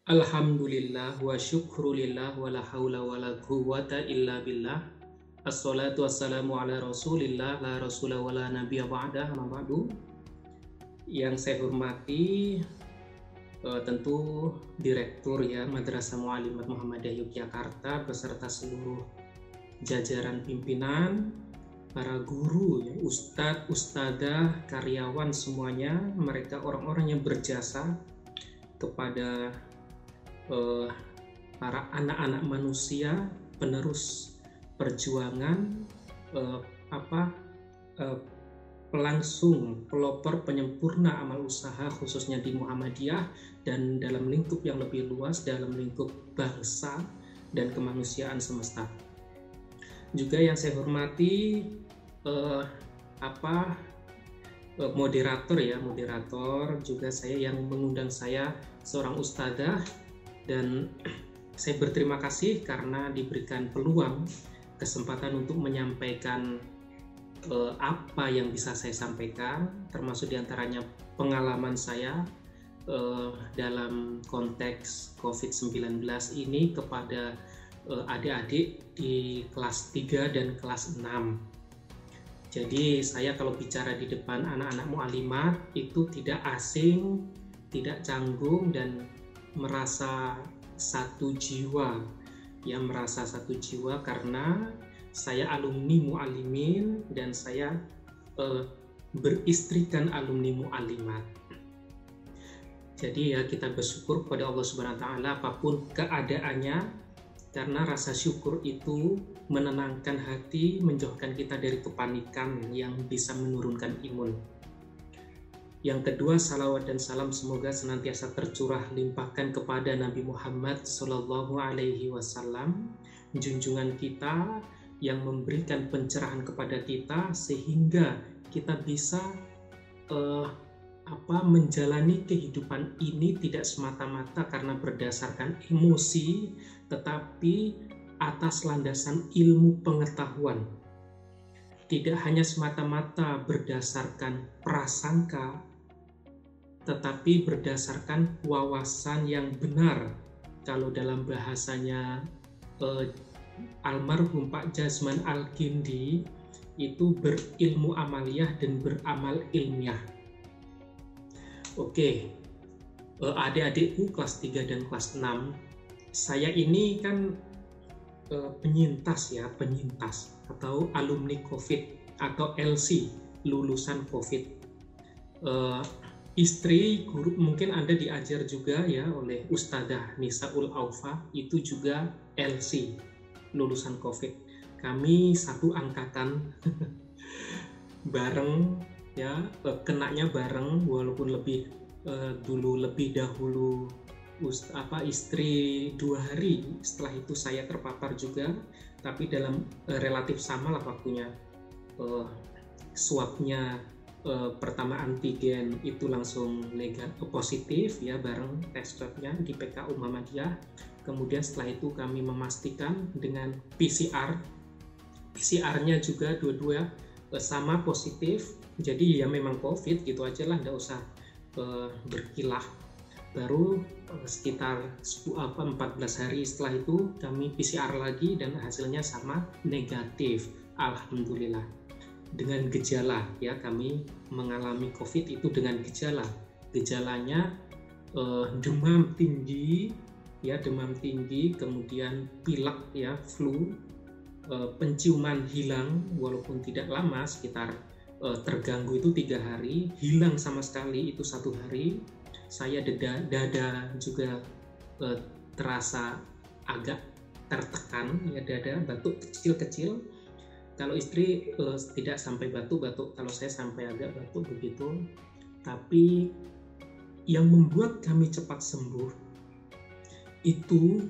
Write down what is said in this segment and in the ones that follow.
Alhamdulillah wa syukrulillah wa la haula wa la quwwata illa billah. Assalatu wassalamu ala rasulillah la rasula wa la nabiyya ba'dah amma ba'du. Yang saya hormati tentu Direktur ya Madrasah Muallimat Muhammadiyah Yogyakarta beserta seluruh jajaran pimpinan, para guru, ya, ustadz, ustadzah, karyawan semuanya, mereka orang-orang yang berjasa kepada para anak-anak manusia, penerus perjuangan, eh, apa eh, pelangsung, pelopor, penyempurna amal usaha khususnya di Muhammadiyah dan dalam lingkup yang lebih luas, dalam lingkup bangsa dan kemanusiaan semesta. Juga yang saya hormati eh, apa moderator ya, moderator juga saya yang mengundang saya seorang ustadzah, dan saya berterima kasih karena diberikan peluang, kesempatan untuk menyampaikan apa yang bisa saya sampaikan, termasuk diantaranya pengalaman saya dalam konteks COVID-19 ini kepada adik-adik di kelas 3 dan kelas 6. Jadi saya kalau bicara di depan anak-anak mu'allimat itu tidak asing, tidak canggung, dan merasa satu jiwa, ya, merasa satu jiwa karena saya alumni mu'allimin dan saya beristrikan alumni mu'allimat. Jadi ya kita bersyukur kepada Allah Subhanahu wa taala apapun keadaannya, karena rasa syukur itu menenangkan hati, menjauhkan kita dari kepanikan yang bisa menurunkan imun. Yang kedua, salawat dan salam semoga senantiasa tercurah limpahkan kepada Nabi Muhammad Sallallahu Alaihi Wasallam, junjungan kita yang memberikan pencerahan kepada kita sehingga kita bisa menjalani kehidupan ini tidak semata-mata karena berdasarkan emosi, tetapi atas landasan ilmu pengetahuan. Tidak hanya semata-mata berdasarkan prasangka, tetapi berdasarkan wawasan yang benar. Kalau dalam bahasanya almarhum Pak Jasman Al-Kindi itu berilmu amaliyah dan beramal ilmiah. Oke, adik-adikku kelas 3 dan kelas 6, saya ini kan penyintas atau alumni COVID atau LC, lulusan COVID. Istri guru mungkin Anda diajar juga ya oleh Ustadzah Nisaul Aufa, itu juga LC, lulusan COVID. Kami satu angkatan bareng ya, kenanya bareng walaupun lebih dahulu istri 2 hari setelah itu saya terpapar juga, tapi dalam relatif sama lah waktunya. Swabnya pertama antigen itu langsung positif ya, bareng tes swabnya di PKU Muhammadiyah. Kemudian setelah itu kami memastikan dengan PCR-nya juga dua-dua sama positif. Jadi ya memang COVID gitu aja lah, nggak usah berkilah. Baru sekitar 14 hari setelah itu kami PCR lagi dan hasilnya sama, negatif, alhamdulillah. Dengan gejala ya, kami mengalami COVID itu dengan gejalanya demam tinggi ya, kemudian pilek ya, flu, penciuman hilang walaupun tidak lama, sekitar terganggu itu 3 hari, hilang sama sekali itu 1 hari. Saya dada juga terasa agak tertekan ya, dada, batuk kecil-kecil. Kalau istri tidak sampai batuk-batuk, kalau saya sampai agak batuk begitu. Tapi yang membuat kami cepat sembuh itu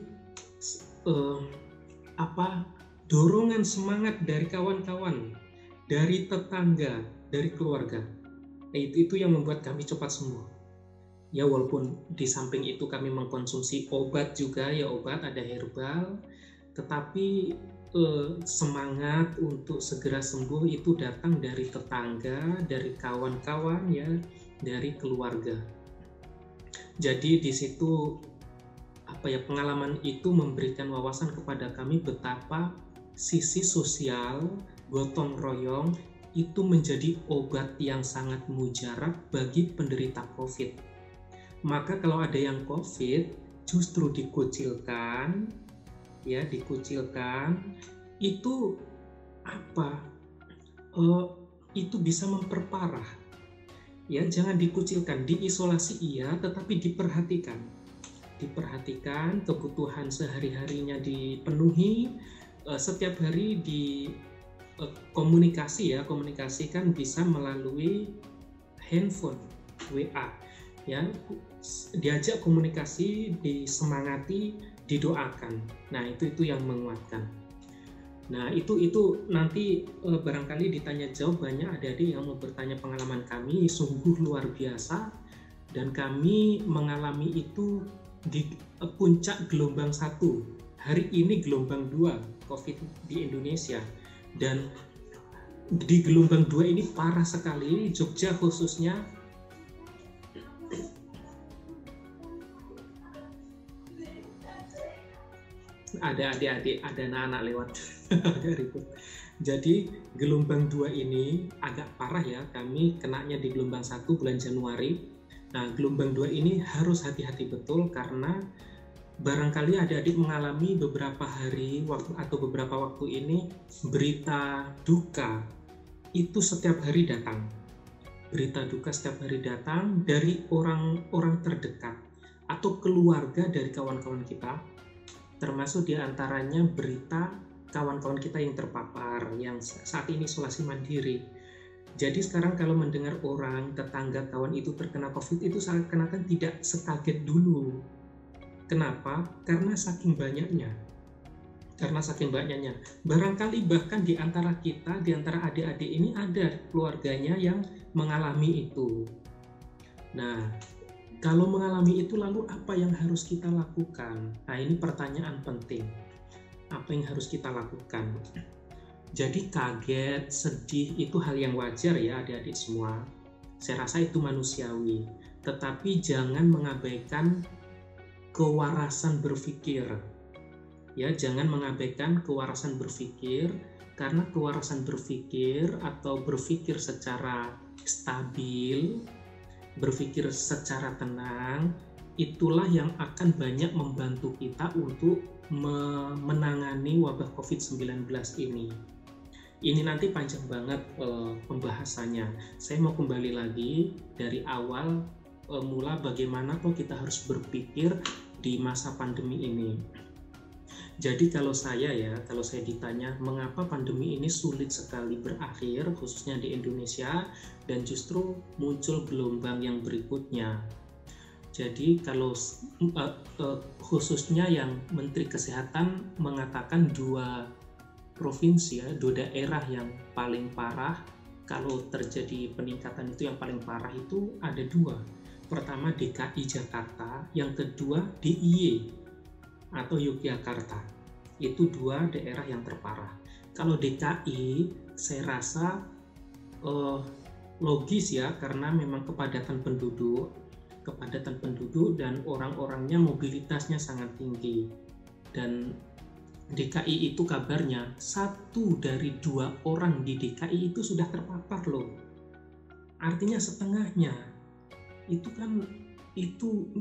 dorongan semangat dari kawan-kawan, dari tetangga, dari keluarga. Itu yang membuat kami cepat sembuh. Ya walaupun di samping itu kami mengkonsumsi obat juga ya, obat ada herbal, tetapi semangat untuk segera sembuh itu datang dari tetangga, dari kawan-kawan ya, dari keluarga. Jadi di situ pengalaman itu memberikan wawasan kepada kami betapa sisi sosial gotong royong itu menjadi obat yang sangat mujarab bagi penderita COVID. Maka kalau ada yang COVID justru dikucilkan, itu itu bisa memperparah. Ya, jangan dikucilkan, diisolasi iya, tetapi diperhatikan, kebutuhan sehari-harinya dipenuhi, setiap hari komunikasikan bisa melalui handphone, WA, ya, diajak komunikasi, disemangati, didoakan. Nah, itu yang menguatkan. Nah, itu nanti barangkali ditanya jawab, banyak adik-adik yang mau bertanya. Pengalaman kami sungguh luar biasa dan kami mengalami itu di puncak gelombang 1. Hari ini gelombang 2 COVID di Indonesia. Dan di gelombang 2 ini parah sekali, Jogja khususnya. Ada adik-adik, ada anak-anak lewat. Jadi gelombang 2 ini agak parah ya, kami kenanya di gelombang 1 bulan Januari. Nah, gelombang 2 ini harus hati-hati betul karena barangkali adik-adik mengalami beberapa hari atau beberapa waktu ini berita duka itu setiap hari datang. Berita duka setiap hari datang dari orang-orang terdekat atau keluarga dari kawan-kawan kita, termasuk diantaranya berita kawan-kawan kita yang terpapar, yang saat ini isolasi mandiri. Jadi sekarang kalau mendengar orang, tetangga, kawan itu terkena COVID, itu seakan-akan tidak sekaget dulu. Kenapa? Karena saking banyaknya. Barangkali bahkan di antara kita, di antara adik-adik ini ada keluarganya yang mengalami itu. Nah, kalau mengalami itu lalu apa yang harus kita lakukan? Nah, ini pertanyaan penting. Apa yang harus kita lakukan? Jadi kaget, sedih itu hal yang wajar ya adik-adik semua. Saya rasa itu manusiawi. Tetapi jangan mengabaikan kewarasan berpikir. Ya, jangan mengabaikan kewarasan berpikir, karena kewarasan berpikir atau berpikir secara stabil, berpikir secara tenang, itulah yang akan banyak membantu kita untuk menangani wabah COVID-19 ini. Ini nanti panjang banget pembahasannya. Saya mau kembali lagi dari awal mula bagaimana kok kita harus berpikir di masa pandemi ini. Jadi kalau saya ditanya mengapa pandemi ini sulit sekali berakhir khususnya di Indonesia dan justru muncul gelombang yang berikutnya. Jadi kalau khususnya yang Menteri Kesehatan mengatakan 2 provinsi, 2 daerah yang paling parah, kalau terjadi peningkatan itu yang paling parah itu ada 2. Pertama DKI Jakarta, yang kedua DIY atau Yogyakarta. Itu 2 daerah yang terparah. Kalau DKI saya rasa logis ya, karena memang kepadatan penduduk dan orang-orangnya mobilitasnya sangat tinggi. Dan DKI itu kabarnya 1 dari 2 orang di DKI itu sudah terpapar loh. Artinya setengahnya. Itu kan itu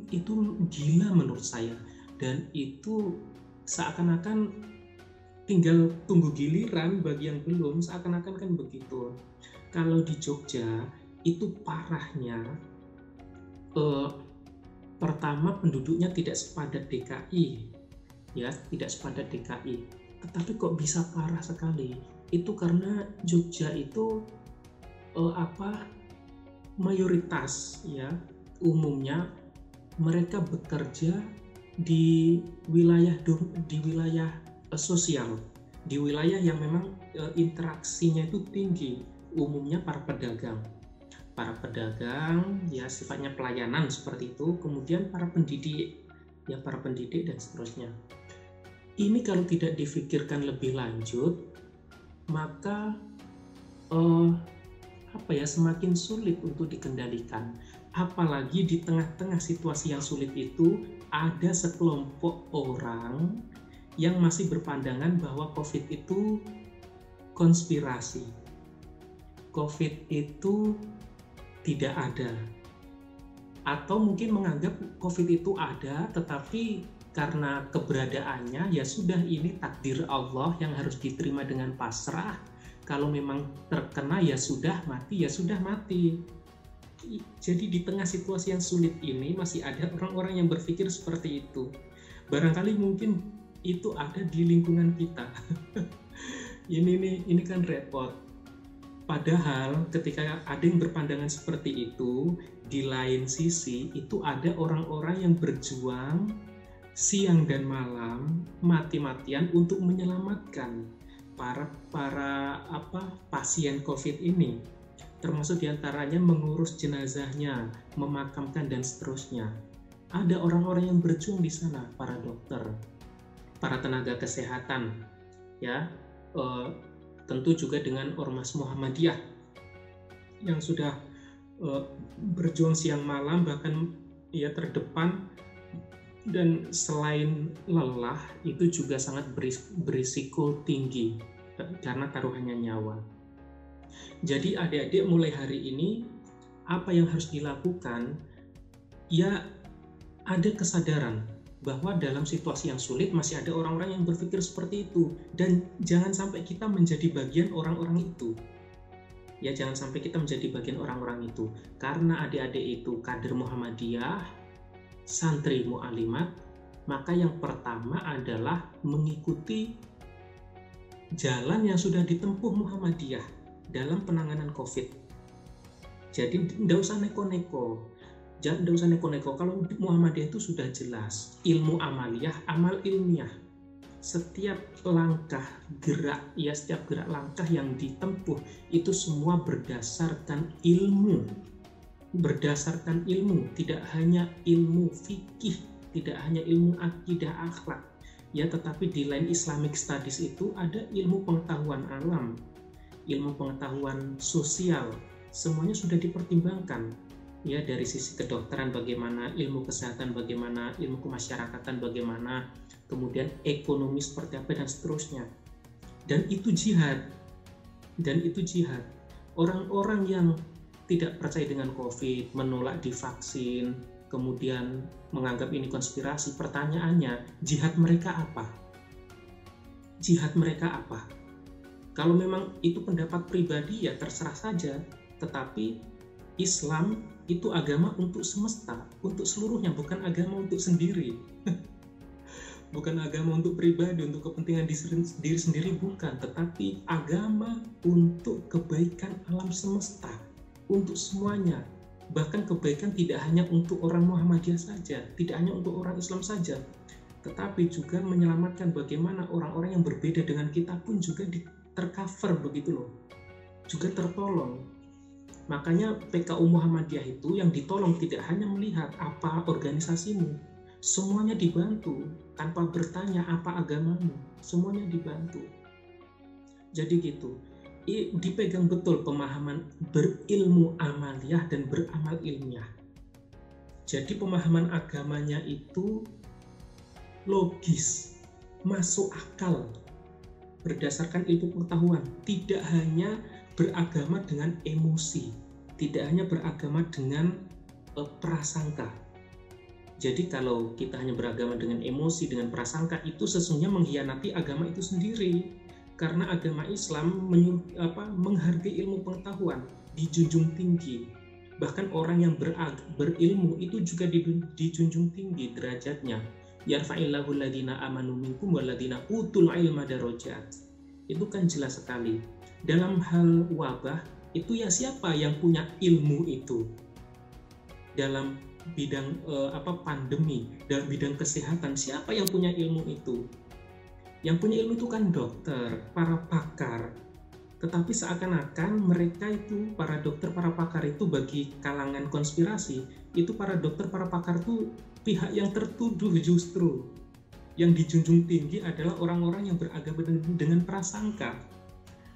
gila menurut saya, dan itu seakan-akan tinggal tunggu giliran bagi yang belum, seakan-akan kan begitu. Kalau di Jogja itu parahnya pertama penduduknya tidak sepadat DKI ya, tidak sepadat DKI, tetapi kok bisa parah sekali itu karena Jogja itu mayoritas ya, umumnya mereka bekerja di wilayah sosial, di wilayah yang memang interaksinya itu tinggi, umumnya para pedagang ya sifatnya pelayanan seperti itu, kemudian para pendidik dan seterusnya. Ini kalau tidak difikirkan lebih lanjut, maka semakin sulit untuk dikendalikan. Apalagi di tengah-tengah situasi yang sulit itu ada sekelompok orang yang masih berpandangan bahwa COVID itu konspirasi. COVID itu tidak ada. Atau mungkin menganggap COVID itu ada, tetapi karena keberadaannya ya sudah, ini takdir Allah yang harus diterima dengan pasrah. Kalau memang terkena ya sudah mati, ya sudah mati. Jadi di tengah situasi yang sulit ini masih ada orang-orang yang berpikir seperti itu. Barangkali mungkin itu ada di lingkungan kita. Ini kan repot. Padahal ketika ada yang berpandangan seperti itu, di lain sisi itu ada orang-orang yang berjuang siang dan malam, mati-matian untuk menyelamatkan para pasien COVID ini, termasuk diantaranya mengurus jenazahnya, memakamkan dan seterusnya. Ada orang-orang yang berjuang di sana, para dokter, para tenaga kesehatan, ya, tentu juga dengan Ormas Muhammadiyah yang sudah berjuang siang malam, bahkan ya terdepan, dan selain lelah itu juga sangat berisiko tinggi karena taruhannya nyawa. Jadi adik-adik, mulai hari ini apa yang harus dilakukan? Ya, ada kesadaran bahwa dalam situasi yang sulit masih ada orang-orang yang berpikir seperti itu, dan jangan sampai kita menjadi bagian orang-orang itu. Ya, jangan sampai kita menjadi bagian orang-orang itu, karena adik-adik itu kader Muhammadiyah, santri mu'alimat, maka yang pertama adalah mengikuti jalan yang sudah ditempuh Muhammadiyah dalam penanganan COVID. Jadi tidak usah neko-neko. Tidak usah neko-neko. Kalau Muhammadiyah itu sudah jelas, ilmu amaliyah, amal ilmiah. Setiap langkah gerak, ya setiap gerak langkah yang ditempuh itu semua berdasarkan ilmu. Berdasarkan ilmu, tidak hanya ilmu fikih, tidak hanya ilmu akidah akhlak, ya, tetapi di lain Islamic Studies itu ada ilmu pengetahuan alam, ilmu pengetahuan sosial, semuanya sudah dipertimbangkan. Ya, dari sisi kedokteran bagaimana, ilmu kesehatan bagaimana, ilmu kemasyarakatan bagaimana, kemudian ekonomi seperti apa dan seterusnya. Dan itu jihad. Orang-orang yang tidak percaya dengan COVID, menolak divaksin, kemudian menganggap ini konspirasi, pertanyaannya, jihad mereka apa? Jihad mereka apa? Kalau memang itu pendapat pribadi ya terserah saja, tetapi Islam itu agama untuk semesta, untuk seluruhnya, bukan agama untuk sendiri. Bukan agama untuk pribadi, untuk kepentingan diri sendiri, bukan, tetapi agama untuk kebaikan alam semesta, untuk semuanya. Bahkan kebaikan tidak hanya untuk orang Muhammadiyah saja, tidak hanya untuk orang Islam saja, tetapi juga menyelamatkan bagaimana orang-orang yang berbeda dengan kita pun juga tercover begitu loh, juga tertolong. Makanya PKU Muhammadiyah itu yang ditolong tidak hanya melihat apa organisasimu, semuanya dibantu tanpa bertanya apa agamamu, semuanya dibantu. Jadi gitu, dipegang betul pemahaman berilmu amaliyah dan beramal ilmiah. Jadi pemahaman agamanya itu logis, masuk akal, berdasarkan ilmu pengetahuan, tidak hanya beragama dengan emosi, tidak hanya beragama dengan prasangka. Jadi kalau kita hanya beragama dengan emosi, dengan prasangka, itu sesungguhnya mengkhianati agama itu sendiri. Karena agama Islam menghargai ilmu pengetahuan, dijunjung tinggi. Bahkan orang yang berilmu itu juga dijunjung tinggi derajatnya. Yarfa'illahu alladhina amanu minkum walladhina utul ilma darajat. Itu kan jelas sekali. Dalam hal wabah itu ya siapa yang punya ilmu itu? Dalam bidang pandemi, dalam bidang kesehatan, siapa yang punya ilmu itu? Yang punya ilmu itu kan dokter, para pakar. Tetapi seakan-akan mereka itu, para dokter, para pakar itu bagi kalangan konspirasi, itu para dokter, para pakar itu pihak yang tertuduh justru. Yang dijunjung tinggi adalah orang-orang yang beragama dengan prasangka.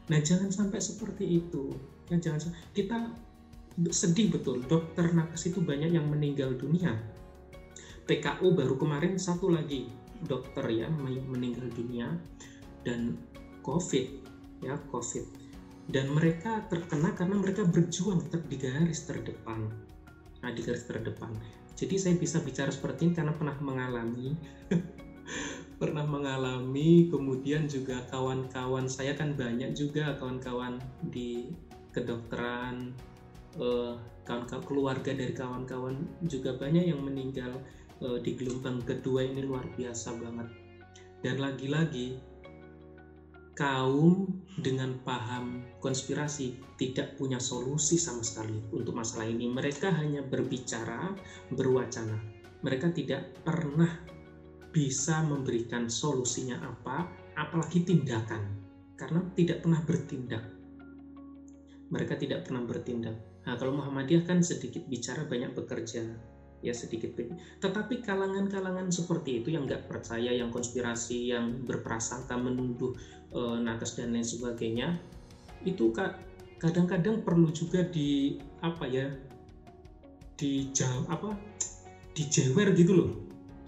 Nah, jangan sampai seperti itu. Ya, kita sedih betul, dokter nakes itu banyak yang meninggal dunia. TKO baru kemarin satu lagi dokter ya yang meninggal dunia dan COVID ya COVID, dan mereka terkena karena mereka berjuang tetap di garis terdepan. Nah, di garis terdepan. Jadi saya bisa bicara seperti ini karena pernah mengalami kemudian juga kawan-kawan saya kan banyak juga kawan-kawan di kedokteran, kawan-kawan keluarga dari kawan-kawan juga banyak yang meninggal di gelombang kedua ini, luar biasa banget. Dan lagi-lagi kaum dengan paham konspirasi tidak punya solusi sama sekali untuk masalah ini. Mereka hanya berbicara, berwacana. Mereka tidak pernah bisa memberikan solusinya apa, apalagi tindakan. Karena tidak pernah bertindak. Mereka tidak pernah bertindak. Nah, kalau Muhammadiyah kan sedikit bicara, banyak bekerja. Ya sedikit. Tetapi kalangan-kalangan seperti itu yang nggak percaya, yang konspirasi, yang berprasangka, menuduh nakes dan lain sebagainya, itu kadang-kadang perlu juga dijewer gitu loh,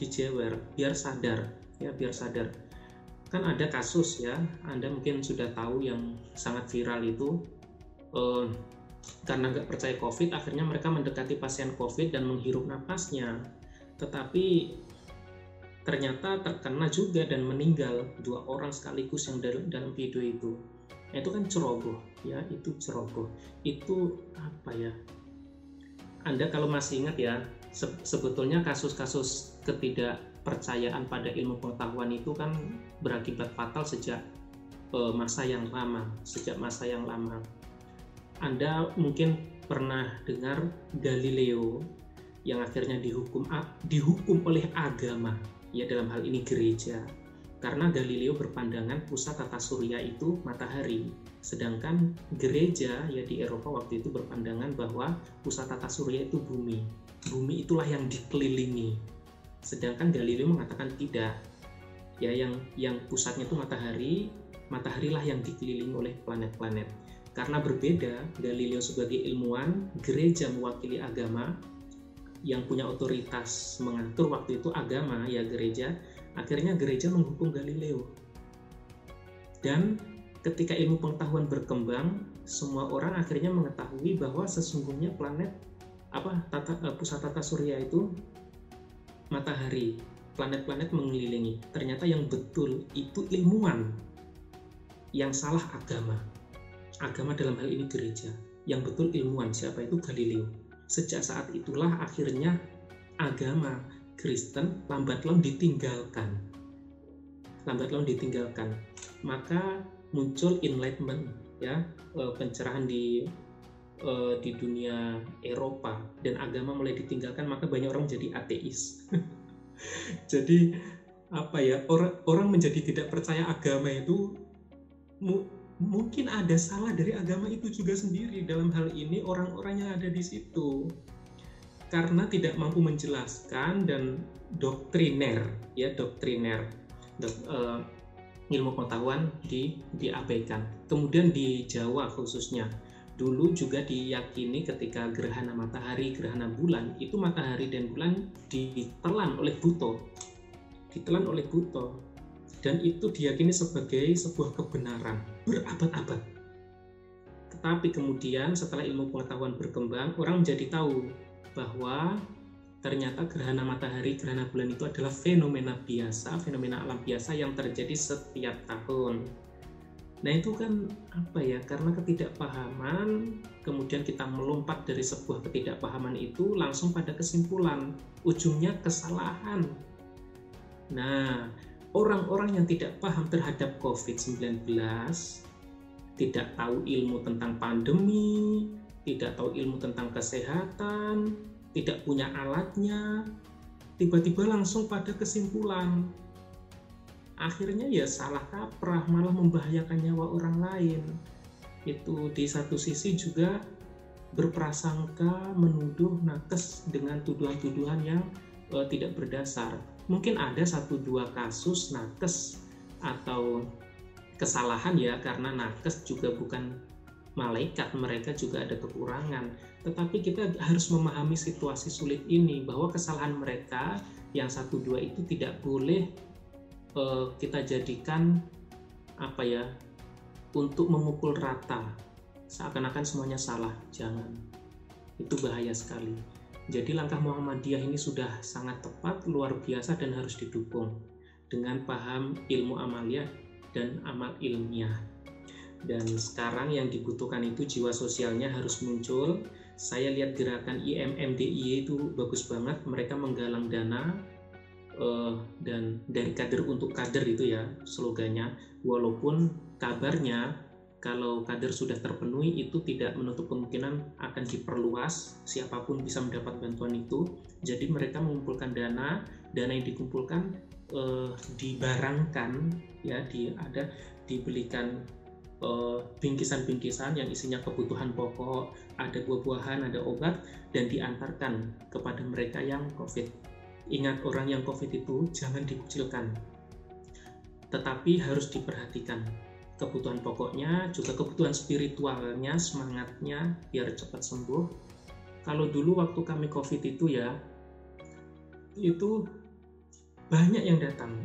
dijewer biar sadar ya, biar sadar. Kan ada kasus ya, Anda mungkin sudah tahu yang sangat viral itu, karena nggak percaya COVID, akhirnya mereka mendekati pasien COVID dan menghirup napasnya, tetapi ternyata terkena juga dan meninggal 2 orang sekaligus yang dalam video itu. Nah, itu kan ceroboh ya, itu ceroboh. Itu apa ya? Anda kalau masih ingat ya, sebetulnya kasus-kasus ketidakpercayaan pada ilmu pengetahuan itu kan berakibat fatal sejak masa yang lama. Anda mungkin pernah dengar Galileo yang akhirnya dihukum oleh agama, ya dalam hal ini gereja, karena Galileo berpandangan pusat tata surya itu matahari, sedangkan gereja ya di Eropa waktu itu berpandangan bahwa pusat tata surya itu bumi itulah yang dikelilingi, sedangkan Galileo mengatakan tidak, ya yang pusatnya itu mataharilah yang dikelilingi oleh planet-planet. Karena berbeda, Galileo sebagai ilmuwan, gereja mewakili agama, yang punya otoritas mengatur waktu itu agama, ya gereja, akhirnya gereja menghukum Galileo. Dan ketika ilmu pengetahuan berkembang, semua orang akhirnya mengetahui bahwa sesungguhnya pusat tata surya itu matahari, planet-planet mengelilingi. Ternyata yang betul itu ilmuwan, yang salah agama. Agama dalam hal ini gereja, yang betul ilmuwan, siapa itu Galileo. Sejak saat itulah akhirnya agama Kristen lambat laun ditinggalkan. Maka muncul enlightenment ya, pencerahan di dunia Eropa, dan agama mulai ditinggalkan, maka banyak orang menjadi ateis. Jadi orang menjadi tidak percaya agama itu mungkin ada salah dari agama itu juga sendiri, dalam hal ini orang-orang yang ada di situ, karena tidak mampu menjelaskan dan doktriner ilmu pengetahuan diabaikan. Kemudian di Jawa khususnya dulu juga diyakini ketika gerhana matahari, gerhana bulan, itu matahari dan bulan ditelan oleh Buto, dan itu diyakini sebagai sebuah kebenaran berabad-abad. Tetapi kemudian setelah ilmu pengetahuan berkembang, orang menjadi tahu bahwa ternyata gerhana matahari, gerhana bulan itu adalah fenomena alam biasa yang terjadi setiap tahun. Nah itu kan karena ketidakpahaman, kemudian kita melompat dari sebuah ketidakpahaman itu langsung pada kesimpulan, ujungnya kesalahan. Nah, orang-orang yang tidak paham terhadap COVID-19, tidak tahu ilmu tentang pandemi, tidak tahu ilmu tentang kesehatan, tidak punya alatnya, tiba-tiba langsung pada kesimpulan. Akhirnya ya salah kaprah, malah membahayakan nyawa orang lain. Itu di satu sisi juga berprasangka, menuduh nakes dengan tuduhan-tuduhan yang tidak berdasar. Mungkin ada 1-2 kasus nakes atau kesalahan ya, karena nakes juga bukan malaikat, mereka juga ada kekurangan. Tetapi kita harus memahami situasi sulit ini, bahwa kesalahan mereka yang 1-2 itu tidak boleh kita jadikan apa ya, untuk memukul rata seakan-akan semuanya salah. Jangan, itu bahaya sekali. Jadi langkah Muhammadiyah ini sudah sangat tepat, luar biasa, dan harus didukung dengan paham ilmu amaliyah dan amal ilmiah. Dan sekarang yang dibutuhkan itu jiwa sosialnya harus muncul. Saya lihat gerakan IMMDIY itu bagus banget, mereka menggalang dana dan dari kader untuk kader itu ya slogannya, walaupun kabarnya kalau kader sudah terpenuhi itu tidak menutup kemungkinan akan diperluas, siapapun bisa mendapat bantuan itu. Jadi mereka mengumpulkan dana yang dikumpulkan dibarangkan ya, dibelikan bingkisan-bingkisan yang isinya kebutuhan pokok, ada buah-buahan, ada obat, dan diantarkan kepada mereka yang COVID. Ingat, orang yang COVID itu jangan dikucilkan, tetapi harus diperhatikan kebutuhan pokoknya, juga kebutuhan spiritualnya, semangatnya biar cepat sembuh. Kalau dulu waktu kami COVID itu ya, itu banyak yang datang,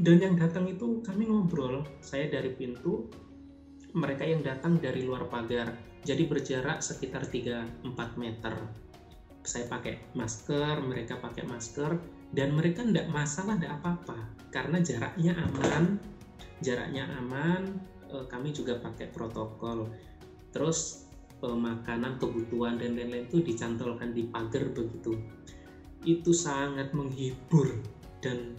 dan yang datang itu kami ngobrol, saya dari pintu, mereka yang datang dari luar pagar, jadi berjarak sekitar 3-4 meter. Saya pakai masker, mereka pakai masker, dan mereka tidak masalah, tidak apa-apa, karena jaraknya aman. Kami juga pakai protokol. Terus makanan, kebutuhan, dan lain-lain itu dicantolkan di pagar begitu. Itu sangat menghibur dan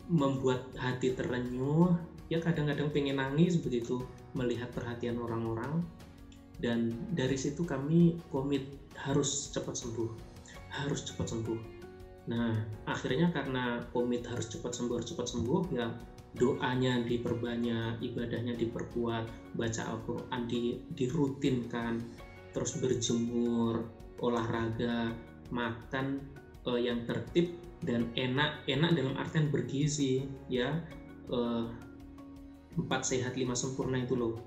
membuat hati terenyuh. Ya kadang-kadang pengen nangis begitu melihat perhatian orang-orang. Dan dari situ kami komit harus cepat sembuh. Nah, akhirnya karena komit harus cepat sembuh, ya doanya diperbanyak, ibadahnya diperkuat, baca Al-Quran dirutinkan, terus berjemur, olahraga, makan yang tertib dan enak dalam artian bergizi ya. 4 sehat 5 sempurna itu loh.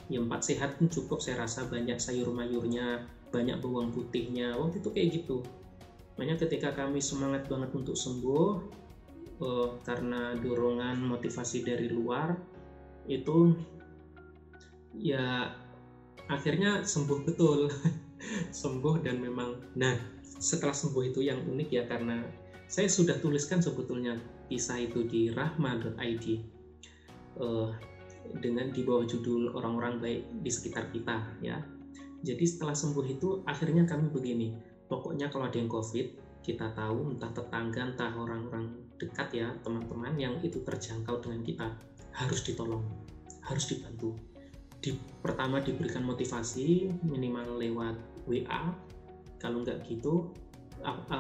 Ya 4 sehat pun cukup saya rasa, banyak sayur mayurnya, banyak bawang putihnya, waktu itu kayak gitu. Makanya ketika kami semangat banget untuk sembuh karena dorongan motivasi dari luar itu, ya akhirnya sembuh betul. Sembuh. Dan memang, nah setelah sembuh itu yang unik ya, karena saya sudah tuliskan sebetulnya kisah itu di rahma.id dengan di bawah judul orang-orang baik di sekitar kita ya. Jadi setelah sembuh itu akhirnya kami begini, pokoknya kalau ada yang COVID, kita tahu entah tetangga, entah orang-orang dekat ya, teman-teman yang itu terjangkau dengan kita, harus ditolong, harus dibantu. Pertama diberikan motivasi minimal lewat WA, kalau nggak gitu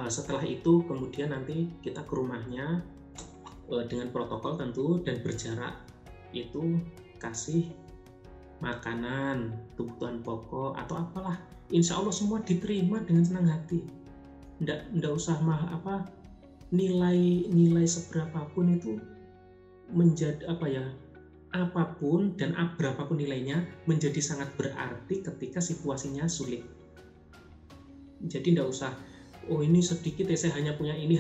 setelah itu kemudian nanti kita ke rumahnya dengan protokol tentu, dan berjarak itu kasih makanan, kebutuhan pokok atau apalah, insya Allah semua diterima dengan senang hati. Nggak usah nilai seberapapun itu menjadi apapun dan berapapun nilainya menjadi sangat berarti ketika situasinya sulit. Jadi nggak usah, oh ini sedikit ya, saya hanya punya ini,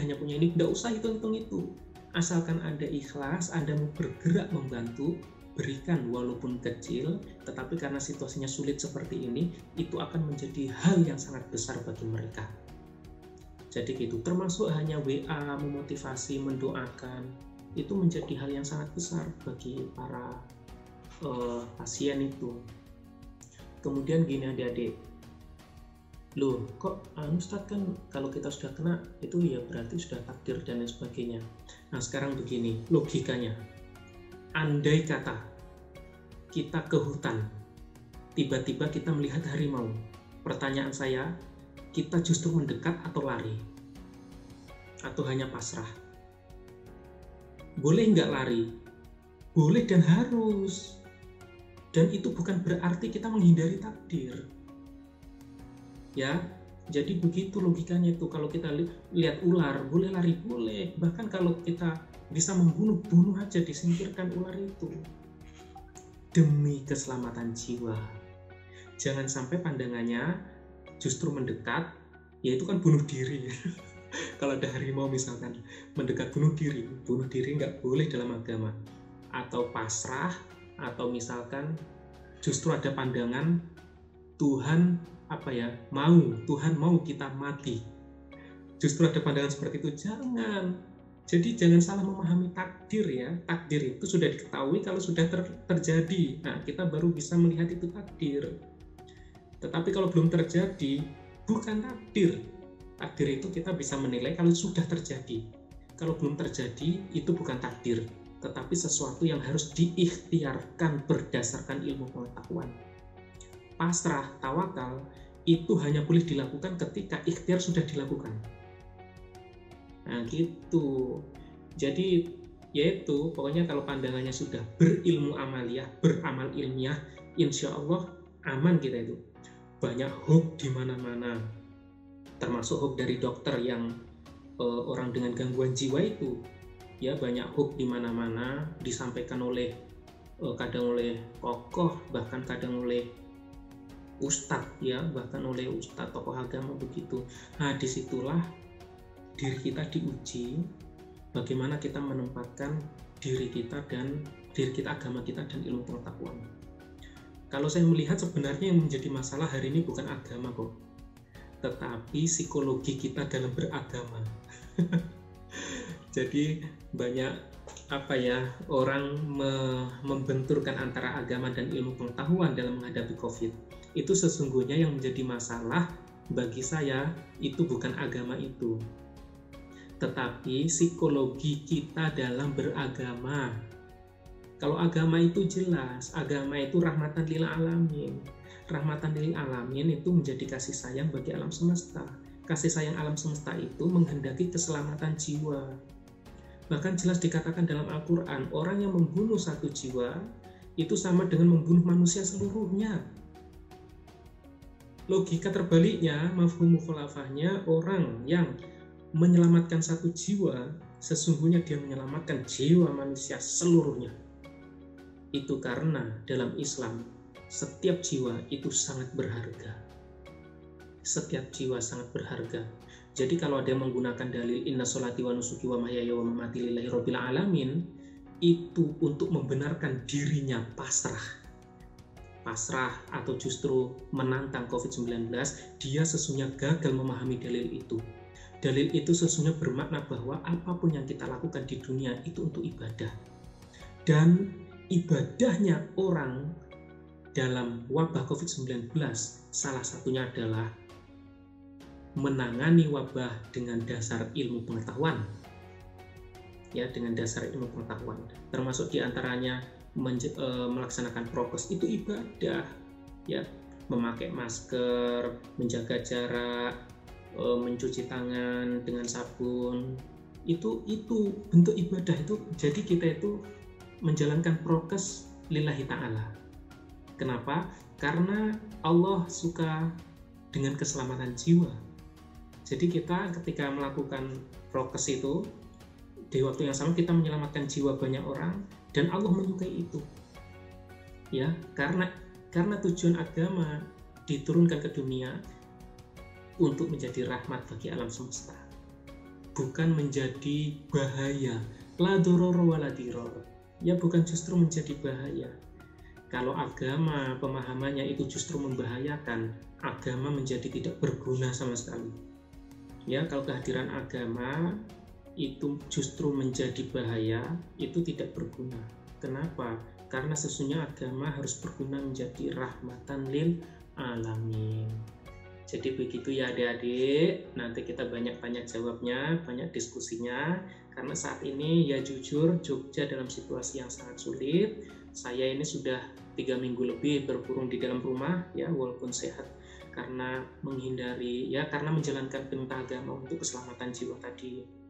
nggak usah hitung-hitung itu. Asalkan Anda ikhlas, Anda mau bergerak membantu, berikan walaupun kecil, tetapi karena situasinya sulit seperti ini, itu akan menjadi hal yang sangat besar bagi mereka. Jadi gitu, termasuk hanya WA, memotivasi, mendoakan, itu menjadi hal yang sangat besar bagi para pasien itu. Kemudian gini adik-adik, loh kok Ustadz kan kalau kita sudah kena itu ya berarti sudah takdir dan lain sebagainya. Nah sekarang begini logikanya, andai kata kita ke hutan, tiba-tiba kita melihat harimau, pertanyaan saya, kita justru mendekat atau lari? Atau hanya pasrah? Boleh nggak lari? Boleh dan harus. Dan itu bukan berarti kita menghindari takdir. Ya, jadi begitu logikanya itu. Kalau kita lihat ular, boleh lari? Boleh. Bahkan kalau kita bisa bunuh aja, disingkirkan ular itu. Demi keselamatan jiwa. Jangan sampai pandangannya justru mendekat, yaitu kan bunuh diri. Kalau ada harimau misalkan mendekat bunuh diri nggak boleh dalam agama. Atau pasrah, atau misalkan justru ada pandangan Tuhan Tuhan mau kita mati. Justru ada pandangan seperti itu, jangan. Jadi jangan salah memahami takdir ya. Takdir itu sudah diketahui kalau sudah terjadi. Nah, kita baru bisa melihat itu takdir. Tetapi kalau belum terjadi, bukan takdir. Takdir itu kita bisa menilai kalau sudah terjadi. Kalau belum terjadi, itu bukan takdir, tetapi sesuatu yang harus diikhtiarkan berdasarkan ilmu pengetahuan. Pasrah, tawakal, itu hanya boleh dilakukan ketika ikhtiar sudah dilakukan. Nah gitu. Jadi yaitu pokoknya kalau pandangannya sudah berilmu amaliyah, beramal ilmiah, insya Allah aman kita itu. Banyak hoax di mana-mana, termasuk hoax dari dokter yang orang dengan gangguan jiwa itu. Ya banyak hoax di mana-mana disampaikan oleh kadang oleh tokoh, bahkan kadang oleh ustadz ya, bahkan oleh ustadz tokoh agama begitu. Nah disitulah diri kita diuji, bagaimana kita menempatkan diri kita, agama kita dan ilmu pengetahuan. Kalau saya melihat sebenarnya yang menjadi masalah hari ini bukan agama kok, tetapi psikologi kita dalam beragama. Jadi banyak orang membenturkan antara agama dan ilmu pengetahuan dalam menghadapi COVID. Itu sesungguhnya yang menjadi masalah bagi saya itu bukan agama itu, tetapi psikologi kita dalam beragama. Kalau agama itu jelas, agama itu rahmatan lil alamin. Rahmatan lil alamin itu menjadi kasih sayang bagi alam semesta. Kasih sayang alam semesta itu menghendaki keselamatan jiwa. Bahkan jelas dikatakan dalam Al-Quran, orang yang membunuh satu jiwa itu sama dengan membunuh manusia seluruhnya. Logika terbaliknya, mafhum mukhalafahnya, orang yang menyelamatkan satu jiwa, sesungguhnya dia menyelamatkan jiwa manusia seluruhnya. Itu karena dalam Islam, setiap jiwa itu sangat berharga. Setiap jiwa sangat berharga. Jadi kalau ada yang menggunakan dalil inna sholati wa nusuki wa mahyaya wa mamati lillahi rabbil alamin, itu untuk membenarkan dirinya pasrah atau justru menantang COVID-19, dia sesungguhnya gagal memahami dalil itu. Dalil itu sesungguhnya bermakna bahwa apapun yang kita lakukan di dunia itu untuk ibadah. Dan ibadahnya orang dalam wabah COVID-19 salah satunya adalah menangani wabah dengan dasar ilmu pengetahuan. Ya, dengan dasar ilmu pengetahuan. Termasuk diantaranya melaksanakan prokes itu ibadah. Ya, memakai masker, menjaga jarak, mencuci tangan dengan sabun, itu bentuk ibadah itu. Jadi kita itu menjalankan prokes lillahi ta'ala. Kenapa? Karena Allah suka dengan keselamatan jiwa. Jadi kita ketika melakukan prokes itu, di waktu yang sama kita menyelamatkan jiwa banyak orang, dan Allah menyukai itu. Ya, karena tujuan agama diturunkan ke dunia untuk menjadi rahmat bagi alam semesta, bukan menjadi bahaya. La doror wa la diror. Ya, bukan justru menjadi bahaya. Kalau agama pemahamannya itu justru membahayakan, agama menjadi tidak berguna sama sekali. Ya, kalau kehadiran agama itu justru menjadi bahaya, itu tidak berguna. Kenapa? Karena sesungguhnya agama harus berguna menjadi rahmatan lil alamin. Jadi begitu ya adik-adik, nanti kita banyak-banyak jawabnya, banyak diskusinya, karena saat ini ya jujur Jogja dalam situasi yang sangat sulit. Saya ini sudah 3 minggu lebih berkurung di dalam rumah ya, walaupun sehat, karena menjalankan perintah agama untuk keselamatan jiwa tadi.